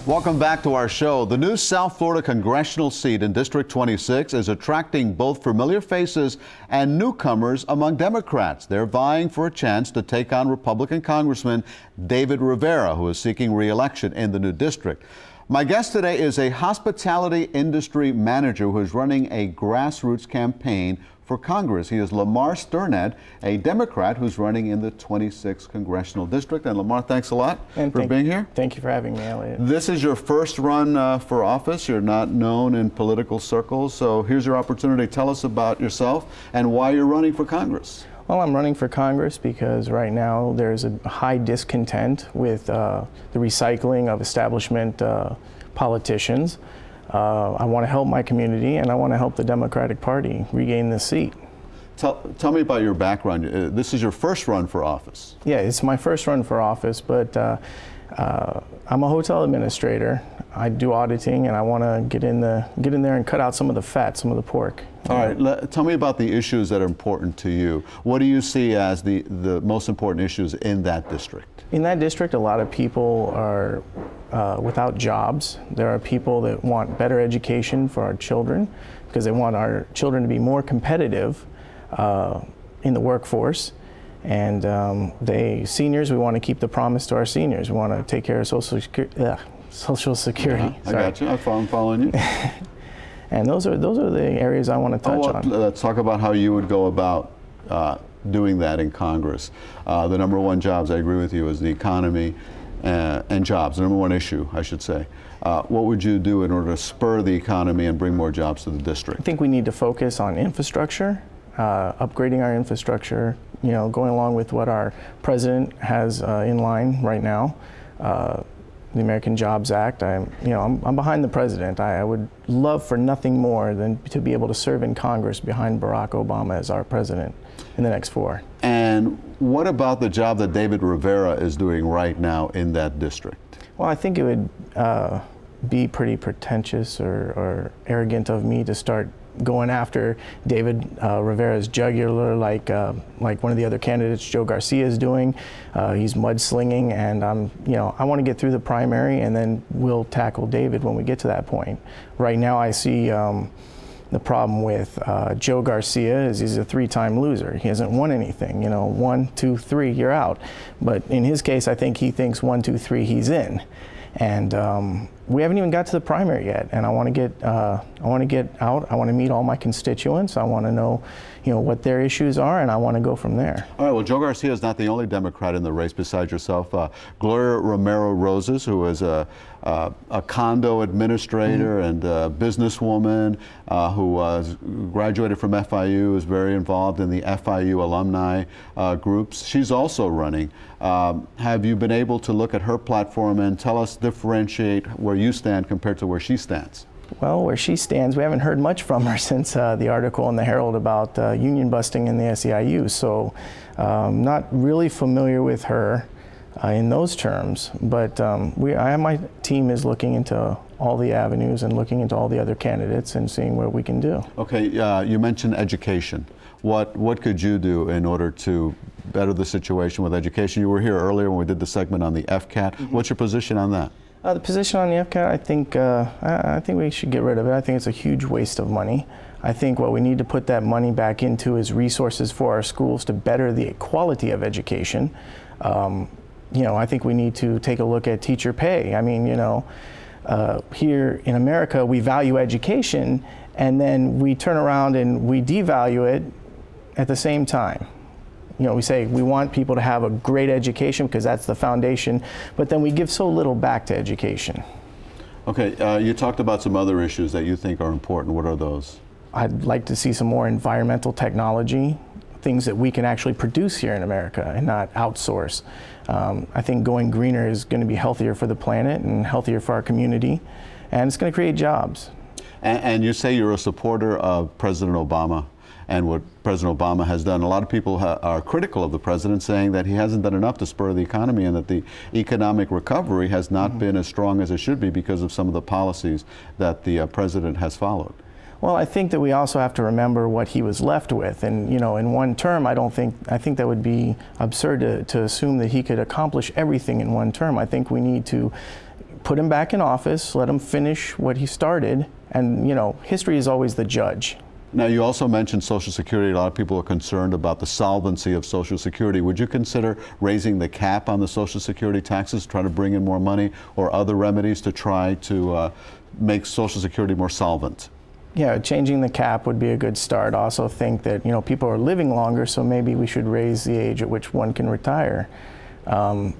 Welcome back to our show. The new South Florida congressional seat in District 26 is attracting both familiar faces and newcomers among Democrats. They're vying for a chance to take on Republican Congressman David Rivera, who is seeking re-election in the new district. My guest today is a hospitality industry manager who is running a grassroots campaign for Congress. He is Lamar Sternad, a Democrat who's running in the 26th Congressional District. And Lamar, thanks a lot for being here. Thank you for having me, Eliott. This is your first run for office. You're not known in political circles, so here's your opportunity. Tell us about yourself and why you're running for Congress. Well, I'm running for Congress because right now there's a high discontent with the recycling of establishment politicians. I want to help my community, and I want to help the Democratic Party regain this seat. Tell me about your background. This is your first run for office. Yeah, it's my first run for office, but I'm a hotel administrator. I do auditing, and I want to get in there and cut out some of the fat, some of the pork. All right, tell me about the issues that are important to you. What do you see as the most important issues in that district? In that district, a lot of people are without jobs. There are people that want better education for our children because they want our children to be more competitive in the workforce. And seniors, we want to keep the promise to our seniors. We want to take care of Social Security. I got you. I'm following you. And those are the areas I want to touch on. Let's talk about how you would go about doing that in Congress. The number one jobs, I agree with you, is the economy and jobs. The number one issue, I should say. What would you do in order to spur the economy and bring more jobs to the district? I think we need to focus on infrastructure, upgrading our infrastructure, going along with what our president has in line right now. The American Jobs Act. I'm behind the president. I would love for nothing more than to be able to serve in Congress behind Barack Obama as our president in the next 4. And what about the job that David Rivera is doing right now in that district? Well, I think it would be pretty pretentious or arrogant of me to start going after David Rivera's jugular like one of the other candidates, Joe Garcia, is doing. He's mudslinging, and I want to get through the primary, and then we'll tackle David when we get to that point. Right now, I see the problem with Joe Garcia is he's a 3-time loser. He hasn't won anything. 1, 2, 3, you're out. But in his case, I think he thinks 1, 2, 3, he's in. And we haven't even got to the primary yet, and I want to get out. I want to meet all my constituents. I want to know, what their issues are, and I want to go from there. All right. Well, Joe Garcia is not the only Democrat in the race besides yourself. Gloria Romero Roses, who is a condo administrator and a businesswoman who graduated from FIU, is very involved in the FIU alumni groups. She's also running. Have you been able to look at her platform and tell us, differentiate where you stand compared to where she stands? Well, where she stands, we haven't heard much from her since the article in the Herald about union busting in the SEIU. So not really familiar with her in those terms, but my team is looking into all the avenues and looking into all the other candidates and seeing what we can do. Okay, you mentioned education. What could you do in order to better the situation with education? You were here earlier when we did the segment on the FCAT. What's your position on that? The position on the FCAT, I think we should get rid of it. I think it's a huge waste of money. I think what we need to put that money back into is resources for our schools to better the quality of education. I think we need to take a look at teacher pay. I mean, here in America, we value education, and then we turn around and we devalue it at the same time. We say we want people to have a great education because that's the foundation, but then we give so little back to education. Okay, you talked about some other issues that you think are important. What are those? I'd like to see some more environmental technology, things that we can actually produce here in America and not outsource. I think going greener is going to be healthier for the planet and healthier for our community, and it's going to create jobs. And you say you're a supporter of President Obama and what President Obama has done. A lot of people are critical of the president, saying that he hasn't done enough to spur the economy and that the economic recovery has not been as strong as it should be because of some of the policies that the president has followed. Well, I think that we also have to remember what he was left with. And, in one term, I think that would be absurd to assume that he could accomplish everything in one term. I think we need to put him back in office, let him finish what he started, and you know, history is always the judge. Now, you also mentioned Social Security. A lot of people are concerned about the solvency of Social Security. Would you consider raising the cap on the Social Security taxes, try to bring in more money, or other remedies to try to make Social Security more solvent? Yeah, changing the cap would be a good start. I also think that, you know, people are living longer, so maybe we should raise the age at which one can retire. I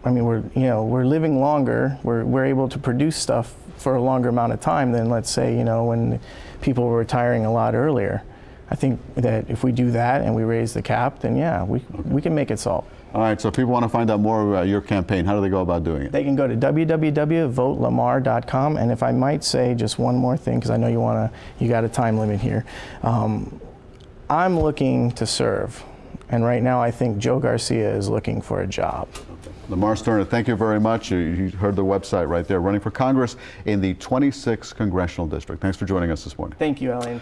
mean, we're living longer. We're able to produce stuff for a longer amount of time than, let's say, you know, when people were retiring a lot earlier. I think that if we do that and we raise the cap, then yeah, we can make it solve. All right, so if people want to find out more about your campaign, how do they go about doing it? They can go to www.votelamar.com, and if I might say just one more thing, because I know you got a time limit here. I'm looking to serve, and right now I think Joe Garcia is looking for a job. Lamar Sternad, thank you very much. You heard the website right there, running for Congress in the 26th Congressional District. Thanks for joining us this morning. Thank you, Elaine.